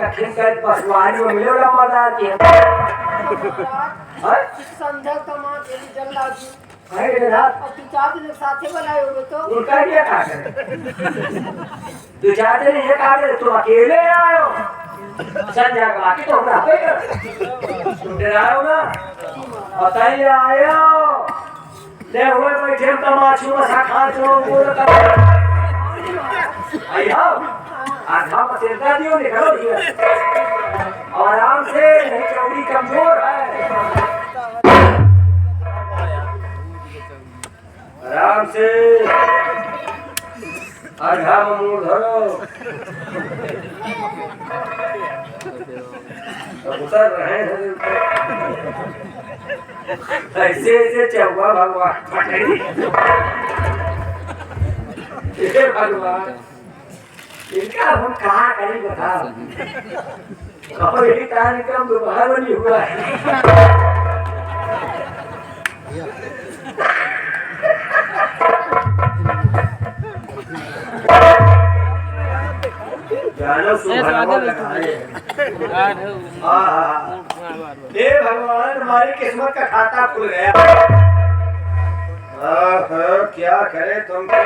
दक्षिण का पसवारी में मिलेगा मजा आती है। संध्या कमा तेरी जल लागी अरे रे रात और तू चार दिन साथे बनाए होगे तो उनका क्या काट तू चाहते नहीं ये काट तू अकेले आयो संध्या का बाकी तो हमरा तुम डराओ ना बताइए आयो ले हुए बैठे तमाशू में खा चो बोल कर आई आओ आधा मसेदा दियो निकलो दियो आराम से नहीं चौड़ी कमजोर है आराम से आधा मुंह धरो उतर रहे हैं ऐसे ऐसे चौवा भगवान हे भगवान इनका हम कहा करें बताओ कहो यही कार्यक्रम दोपहर बनी हुआ है भगवान हमारी किस्मत का खाता खुल गया क्या करे तुमको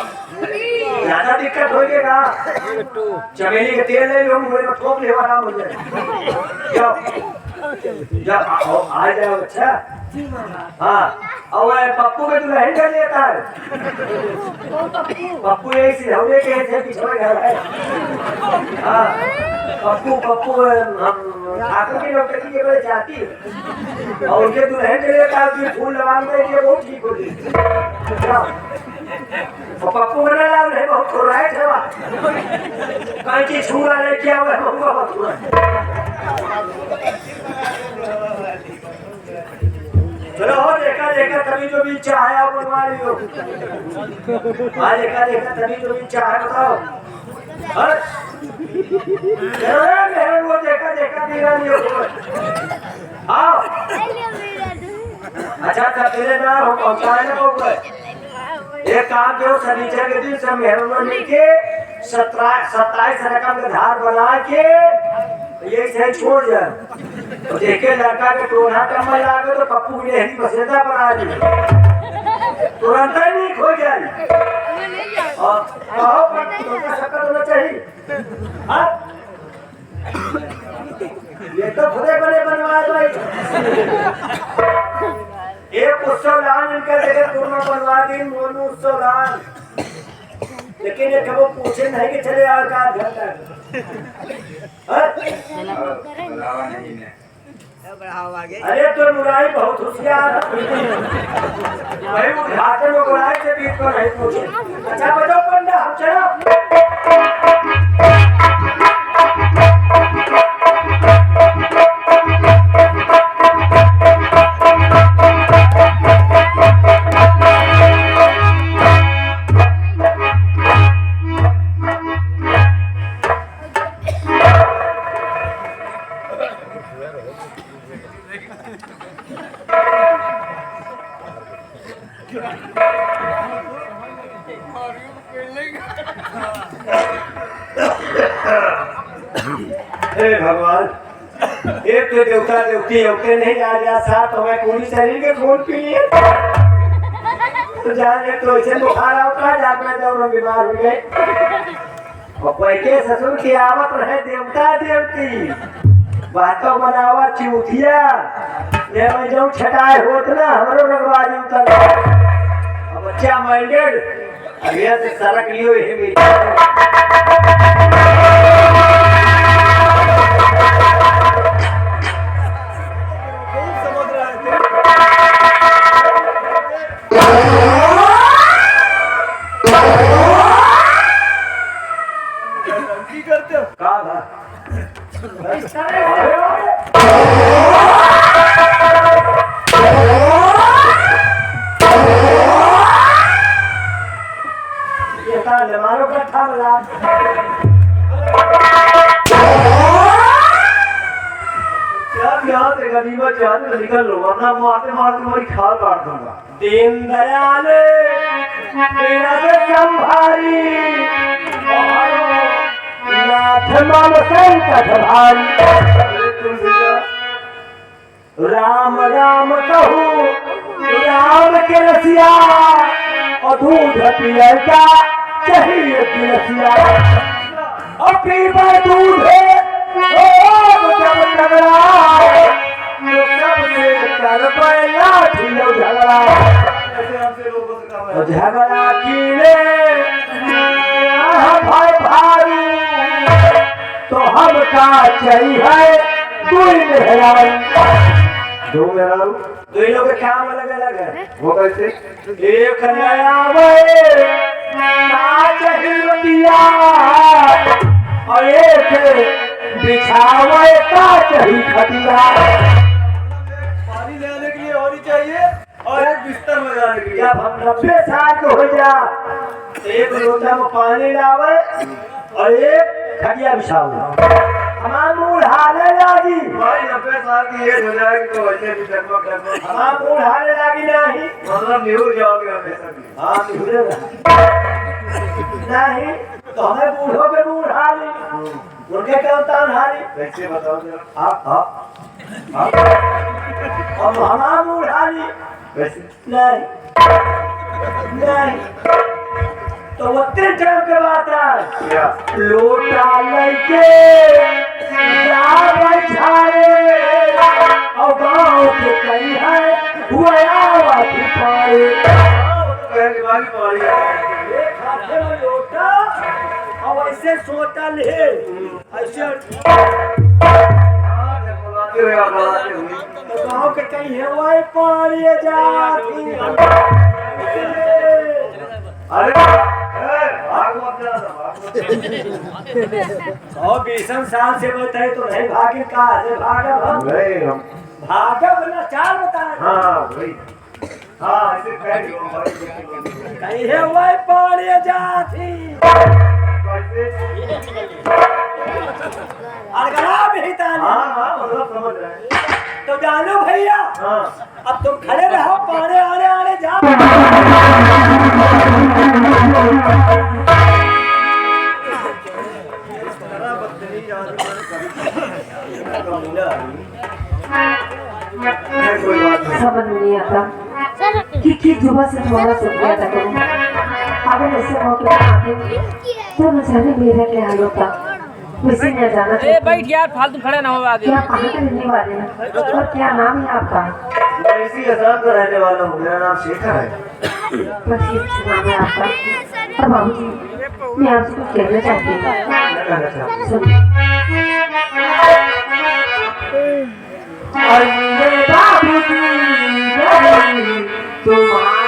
ज्यादा दिक्कत हो गया चमेली के तेल ले लो मुझे ठोक ले वाला मुझे जाओ जाओ आ जाओ अच्छा हाँ और पप्पू के दूल्हा कर लेता है पप्पू एक सिधौले के थे पिछड़े घर है हाँ पप्पू पप्पू हम ठाकुर की नौकरी के लिए जाती है और उनके दूल्हे के लिए कहा फूल लगाने के वो ठीक होगी जाओ पप्पू बना लाल है बहुत राइट है कहीं की छुरा ले क्या हुआ महुआ बहुत चलो हो देखा देखा तभी जो भी चाहे आप बनवा लियो हाँ देखा देखा तभी जो भी चाहे बताओ मेरे वो देखा देखा दिया लियो आओ अच्छा तेरे नाम हम पहुँचाए ना पहुँचे एक काम जो शनिचर के दिन सब मेहरबानी के 27 रकम का धार बना के ये से छोड़ जा तो देखे लड़का के टोना कमल लागे तो पप्पू की नहरी बसेदा बना दी तुरंत ही नहीं खो जाए और कहो पर शक्कर होना चाहिए हाँ ये तो खुदे बने बनवाए भाई एक उत्सव लान इनका जगह दोनों बनवा दी मोनू उत्सव लान लेकिन ये कबो पूछे नहीं कि चले आ का घंटा अरे तो मुराई बहुत होशियार भाई उठाते लोग मुराई से बीच को नहीं पूछे अच्छा बजाओ पंडा हम चलो भगवान एक तो देवता देवती होते नहीं आ गया साथ हमें पूरी शरीर के खून पी लिए तो जाने तो ऐसे बुखार आता जाना जब बीमार हो गए और कोई के ससुर की आवत रहे देवता देवती बातों बनावा चिमुथिया ये मैं जो छटाए होत ना हमरो रगवाजी उतर अब बच्चा माइंडेड अभी से सरक लियो ये मेरी करते हो कहा था जब यहाँ से गनीमत चाहते तो निकल लो, वरना मारते मारते तुम्हारी खाल काट दूंगा। दीन दयाल तेरा तो संभारी, नाथ माम संकट भारी। राम राम कहूँ राम के रसिया, और दूध पियर का चाहिए की रसिया। और पीवा दूध जब टकराए तो सबसे कर पाए लाठी लो झगड़ा। झगड़ा कीने भाई भाई तो हमका चाहिए दुई मेहरारू। दो मेहरारू दोनों के काम अलग अलग है। वो कैसे? एक नया चाहिए और एक बिछावे का चाहिए खटिया। पानी लेने के लिए होनी चाहिए और एक बिस्तर में जाने के लिए। जब हम 90 साल के हो जा एक लोटा में पानी लावे और एक खटिया बिछावे। हमारा मूड हाले लागी भाई 90 साल की एज हो जाएगी तो वैसे भी डगमग डगमग हमारा मूड हाले लागी नहीं, मतलब निहुर जाओगे हमेशा भी। हाँ निहुरेगा नहीं तो हमें बूढ़ों के मूड हाली, उनके क्या तान हाली। कैसे बताओ जरा आप अब हमारा मूड हाली वैसे नहीं तो वो 3 टाइम के बाद है लोटा लेके और गाँव के कहीं है हुआ लोटा और ऐसे सोटा ले ऐसे गाँव के कहीं है वही पानी जाती। और 20 साल से बताए तो नहीं भागे कहा से भागब ना 4 बताए। हाँ भाई हाँ ऐसे कहीं है वही पानी जाती समझ रहे तो जानो भैया। अब तुम खड़े रहो पानी आने आने जा। समझ नहीं आता कि जुबा से तुम्हारा शुक्रिया अदा करूं। अगर ऐसे मौके पर आते तो न जाने मेरा क्या हाल होता। वैसे न जाना बैठ यार फालतू खड़े ना हो आगे। क्या कहाँ के रहने वाले हैं और क्या नाम है आपका? मैं इसी आसाम का रहने वाला हूँ, मेरा नाम शेखर है। बस नाम है आपका। और बाबूजी मैं आपसे कुछ कहना चाहती हूँ। तुम्हारा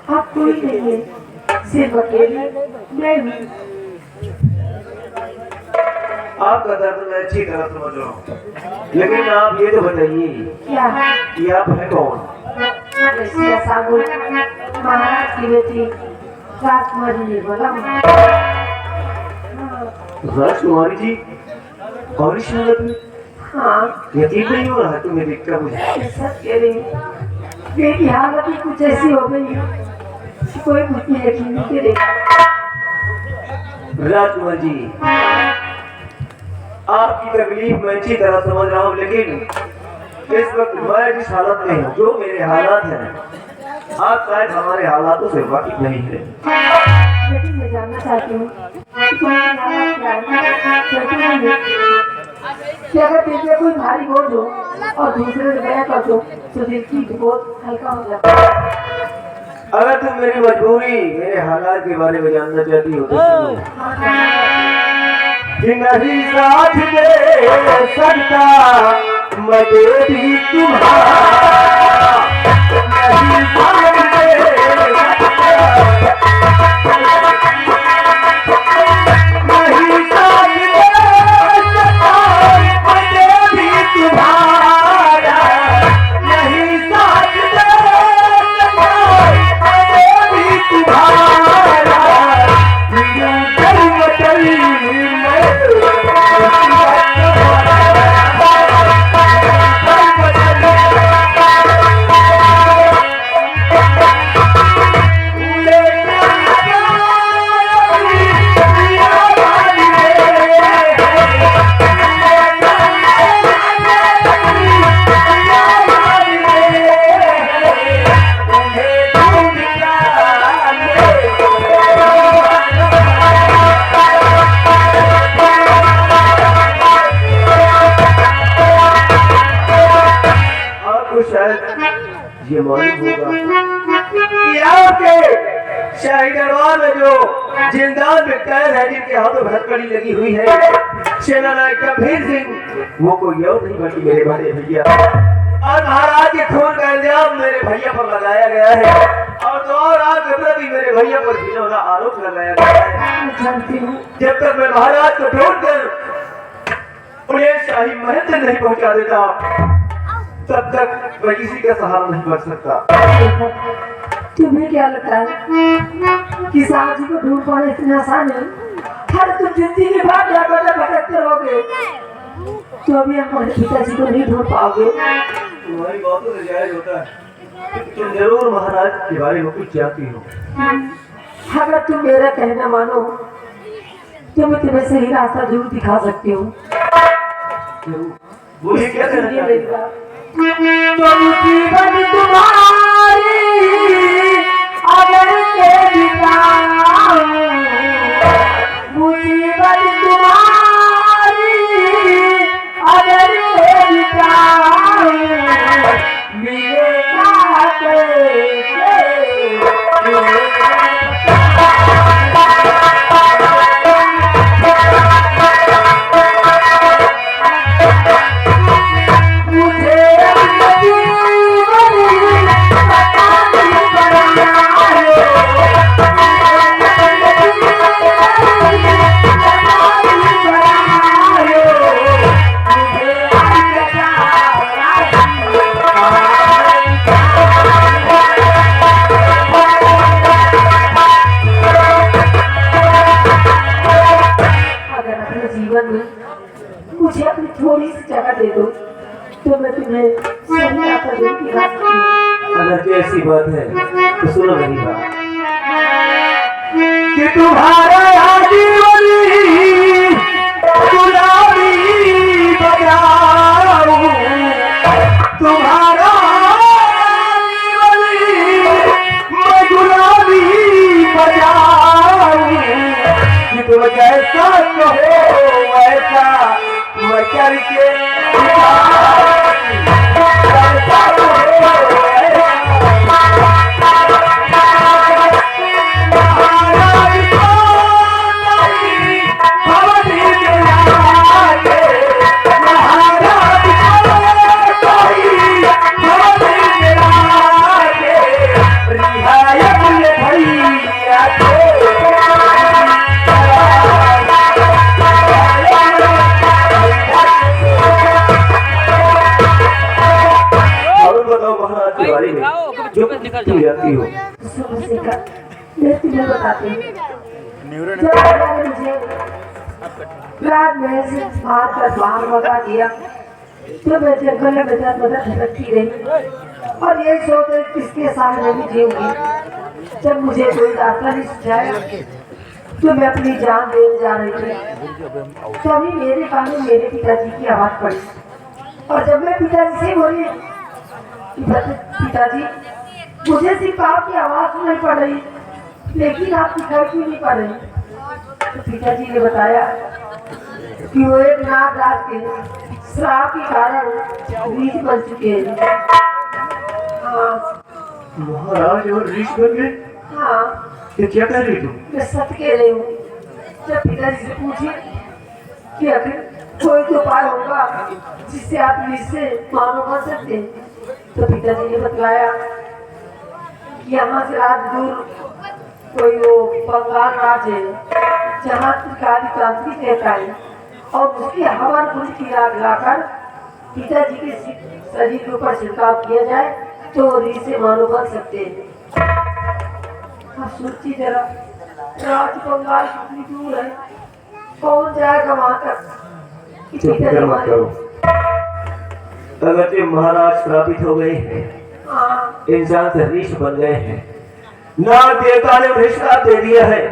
आप कोई नहीं है, सिर्फ अकेले मैं भी। आपका दर्द मैं अच्छी तरह समझ रहा हूँ, लेकिन आप ये तो बताइए क्या कि आप है कौन? महाराज की बेटी राजकुमारी ने बोला। राजकुमारी जी कौन सी? हाँ यकीन नहीं हो रहा तुम्हें देखकर मुझे। सच कह रही हूँ। मेरी हालत ही कुछ ऐसी हो गई कि कोई मुझे यकीन नहीं करेगा। राजकुमार जी, आपकी तकलीफ मैं अच्छी तरह समझ रहा हूँ, लेकिन इस वक्त मैं जिस हालत में हूँ, जो मेरे हालात हैं, आप शायद हमारे हालातों से वाकिफ नहीं है। लेकिन मैं जानना चाहती हूँ कि तुम्हारे हालात क्या है? कहती हूँ कि अगर दिल में कोई भारी बोझ हो और दूसरे से बयां कर दो तो दिल की बोझ हल्का हो जाता है। अगर तुम मेरी मजबूरी, मेरे हालात के बारे में जानना चाहती हो तो सुनो। कि नहीं साथ दे सकता मगर भी तुम्हारा, नहीं साथ दे सकता, नहीं साथ दे सकता मगर भी तुम्हारा, नहीं साथ दे सकता मगर भी तुम्हारा, यूं दिल बदल ये मालूम होगा कि आपके शाही दरबार में जो जिंदान में कैद है, जिनके हाथों में हथकड़ी लगी हुई है, सेनानायक गंभीर सिंह, वो कोई और नहीं बल्कि मेरे बड़े भैया, और महाराज के खून का इल्जाम मेरे भैया पर लगाया गया है, और दो रात के प्रति मेरे भैया पर घिनौना आरोप लगाया गया है। जब तक मैं महाराज को ढूंढ कर उन्हें शाही महल तक नहीं पहुंचा देता, तब तक मैं किसी का सहारा नहीं बन सकता। तुम्हें क्या लगता है कि साहब जी को ढूंढ पाना इतना आसान है? हर तुम जिंदगी भर भटकते रहोगे तो अभी हमारे पिताजी को नहीं ढूंढ पाओगे। तुम्हारी बातों से जायज होता है, तुम जरूर महाराज के बारे में कुछ जानती हो। अगर तुम मेरा कहना मानो तो मैं तुम्हें सही रास्ता जरूर दिखा सकती हूँ। बोलिए क्या कहना चाहती हो? तो जीवन तुम्हारी अगर के बिताऊं, मुसीबत तुम्हारी अगर के बिताऊं, मिलेगा मुझे अपनी थोड़ी सी जगह दे दो तो मैं तुम्हें सही रास्ता जरूर दिखा सकती हूँ। अगर ऐसी बात है तो सुनो मेरी बात, कि तुम्हारा जीवनी गुलाबी बजाऊं, तुम्हारा जीवनी मैं गुलाबी बजाऊं, कि तुम जैसा कहो वैसा मैं करके जाती हो। मैं तुम्हें बताती हूँ, जब मैंने मुझे रात में से बाहर भगा दिया तो मैं जंगल में बदल भटकती रही। और ये सोच रही किसके साथ मैं भी जीऊंगी। जब मुझे कोई रास्ता नहीं सुझाया तो मैं अपनी जान देने जा रही थी, तभी मेरे कान में मेरे पिताजी की आवाज पड़ी। और जब मैं पिताजी से बोली, पिताजी मुझे सिर्फ आपकी आवाज सुनाई पड़ रही, लेकिन आप दिखाई क्यों नहीं पड़ रही? तो पिताजी ने बताया कि वो एक नागराज के श्राप के कारण रीछ बन चुके हैं। हाँ महाराज और ऋष बन गए? हाँ, ये क्या कर रही तू? मैं सत्य कह रही हूँ। जब पिताजी से पूछे कि आखिर कोई तो उपाय होगा जिससे आप इससे मानो बन सकते हैं, तो पिताजी ने बतलाया कि यहाँ से रात दूर कोई वो बंगाल राज्य है जहाँ त्रिकाली तांत्रिक रहता है, और उसकी हवन कुंड की आग लाकर पिताजी के शरीर के ऊपर छिड़काव किया जाए तो वो रीछ से मानो बन सकते हैं। अब सोचिए जरा, राज बंगाल कितनी दूर है, कौन जाएगा वहां तक? मत करो। अगर ये महाराज श्रापित हो गए हैं, हाँ इंसान से ऋष बन गए हैं, नाग देवता ने उन्हें श्राप दे दिया है,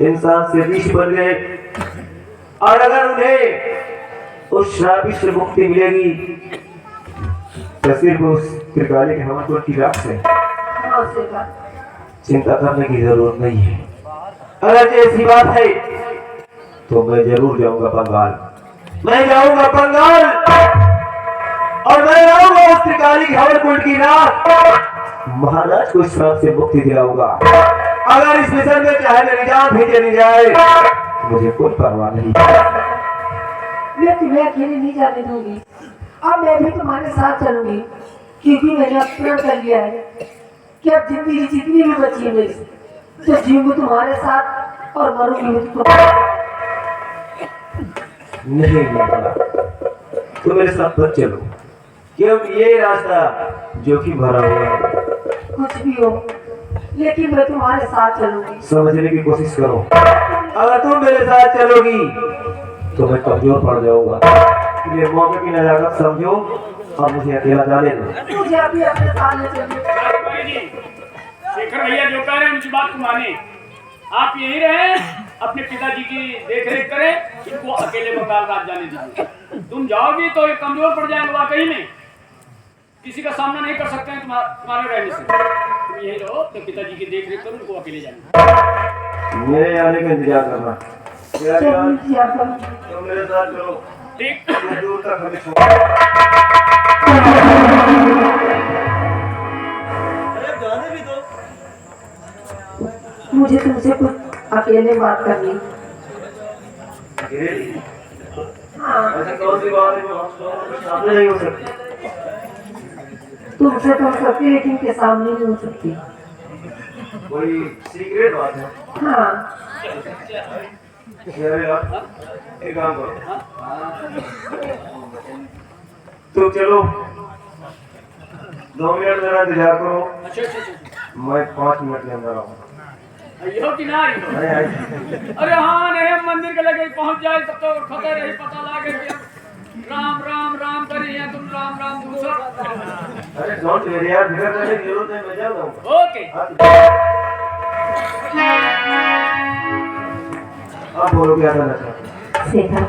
इंसान से ऋष बन गए, और अगर उन्हें उस श्राप से मुक्ति मिलेगी तो सिर्फ उस त्रिकाली के हवन कुंड की राख से। चिंता करने की जरूरत नहीं है। अगर ऐसी बात है तो मैं जरूर जाऊंगा बंगाल, मैं जाऊंगा बंगाल, और मैं जाऊंगा उस त्रिकाली के हवन कुंड की राख, महाराज को इस श्राप से मुक्ति दिलाऊंगा। अगर इस मिशन में चाहे मेरी जान भी चली जाए मुझे कोई परवाह नहीं। मैं तुम्हें अकेले नहीं जाने दूंगी, अब मैं भी तुम्हारे साथ चलूंगी, क्योंकि मैंने अब प्रण कर लिया है कि अब जिंदगी जितनी भी बची है मेरी, तो जीऊंगी तुम्हारे साथ और मरूंगी नहीं माता, तो मेरे साथ मत चलो, क्योंकि ये रास्ता जोखिम भरा हुआ है। कुछ भी हो, लेकिन मैं तुम्हारे साथ चलूंगी। समझने की कोशिश करो, अगर तुम मेरे साथ चलोगी तो मैं कमजोर पड़ जाऊंगा। ये मौके की नजाकत समझो और मुझे अकेला जाने दो। मुझे अभी अपने सामने चलिए। शेखर भैया जो कह रहे हैं उनकी बात को माने, आप यहीं रहे, अपने पिताजी की देखरेख करें, इनको अकेले बंगाल राज जाने दीजिए। तुम जाओगी तो ये कमजोर पड़ जाएंगे, वाकई में किसी का सामना नहीं कर सकते हैं तुम्हारे रहने से। तुम यहीं रहो, तो पिताजी की देखरेख करो, उनको अकेले जाने। मेरे आने का इंतजार करना। चलो, तुम मेरे साथ चलो, ठीक, दूर तक हमें जाने भी दो। मुझे तुमसे कुछ अकेले बात करनी। हाँ, ऐसा कौन सी बात है जो हम सामने नहीं हो सकती? तुमसे तो हो सकती, लेकिन के सामने नहीं हो सकती। कोई सीक्रेट बात है? हाँ, एक काम करो, तो चलो 2 मिनट मेरा इंतजार करो, मैं 5 मिनट के अंदर आऊंगा। आइयो कि ना आइयो? नहीं आई। अरे हाँ, नहीं हम मंदिर के लगे पहुंच जाए तब तो खबर रही, पता लगे कि राम राम राम करी है, तुम राम राम दूसरा। अरे डोंट वेरी यार, फिक्र करने की जरूरत नहीं, मैं जाऊंगा। ओके, आप बोलो क्या करना चाहते हैं? शेखर,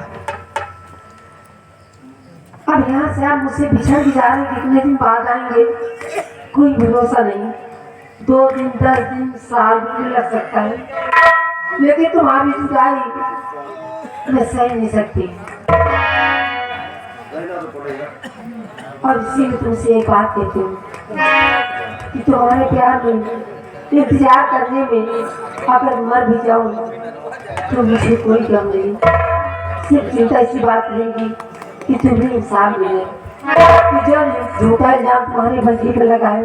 अब यहाँ से आप मुझसे बिछड़ भी जा रहे हैं, कितने दिन बाद आएंगे कोई भरोसा नहीं। 2 दिन, 10 दिन, साल भी लग सकता है, लेकिन तुम्हारी जुदाई मैं सह नहीं सकती। रहना तो पड़ेगा। और इसीलिए तुमसे एक बात कहती हूँ कि तुम्हारे प्यार में इंतजार करने में अगर मर भी जाऊँ तो मुझे कोई गम नहीं, सिर्फ चिंता इसी बात रहेगी कि तुम्हें इंसान मिले, कि जो झूठा इल्जाम तुम्हारे बंदी पर लगाए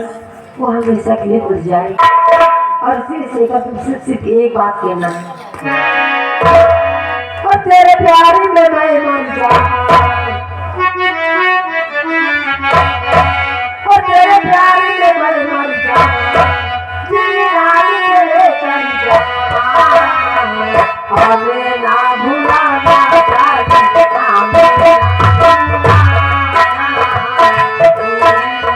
वो हमेशा के लिए उड़ जाए। और इसीलिए तुमसे सिर्फ एक बात कहना है, और तेरे प्यार में मैं मर जाऊँ, और तेरे प्यार में मैं मर जाऊँ, हमें ना भुलाना चाहिए, हमें ना भुलाना चाहिए।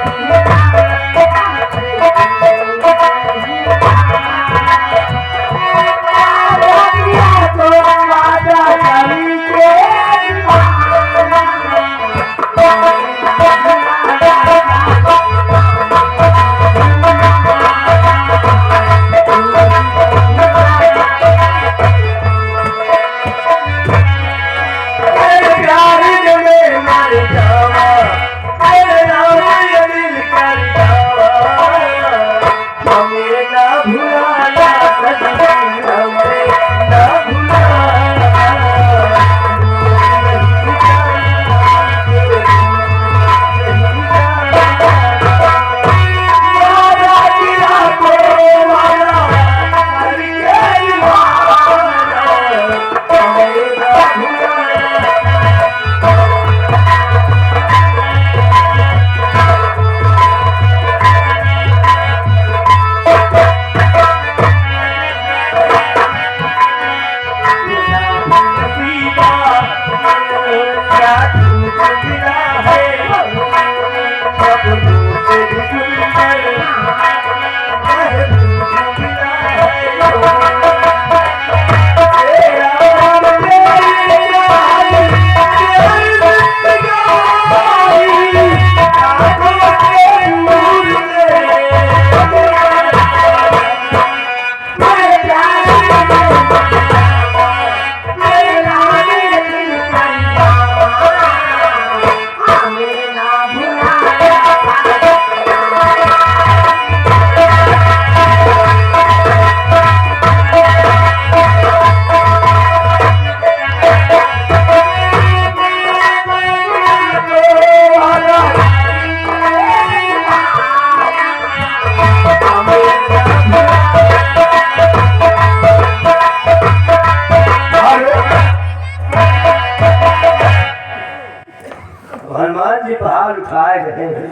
आए रहे हैं।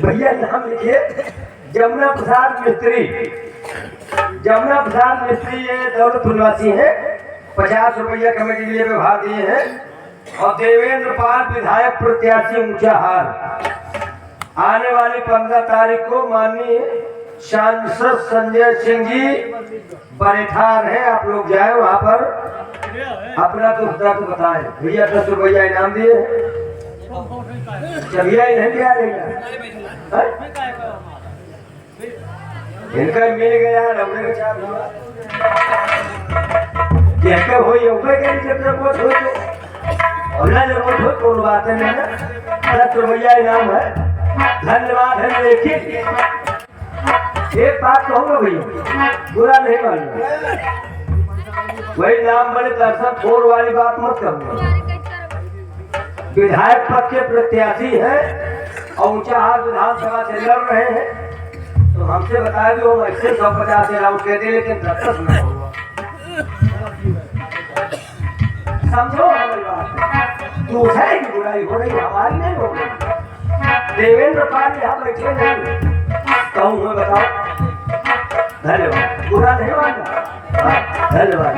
भैया नाम लिखिए जमुना प्रसाद मिस्त्री। जमुना प्रसाद मिस्त्री ये दौलतपुर निवासी है। 50 रुपया कमेटी के लिए व्यवहार दिए हैं। और देवेंद्र पाल विधायक प्रत्याशी ऊंचा हार। आने वाली 15 तारीख को माननीय सांसद संजय सिंह जी बरेठार है। आप लोग जाए वहां पर अपना दुख दर्द बताएं। भैया 10 रुपया इनाम दिए हैं। भैया नहीं दिया इनका मिल गया रबड़े का कहते हो जब वो हो और ना जब वो कोई बात नहीं ना। 10 रुपया इनाम है। धन्यवाद है। लेकिन एक बात कहूँगा भैया बुरा नहीं मानूंगा। वही नाम बड़े दर्शक फोर वाली बात मत करूंगा। विधायक पद के प्रत्याशी है और ऊंचा हाथ विधानसभा से लड़ रहे हैं। तो हमसे बताया कि वो ऐसे 150 अलाउंस कहते लेकिन 10 नहीं होगा। समझो हमारी बात। दूसरे की बुराई हो रही हमारी नहीं होगी। देवेंद्र पाल यहाँ बैठे नहीं कहूँ मैं बताओ। धन्यवाद। बुरा नहीं मानना। धन्यवाद।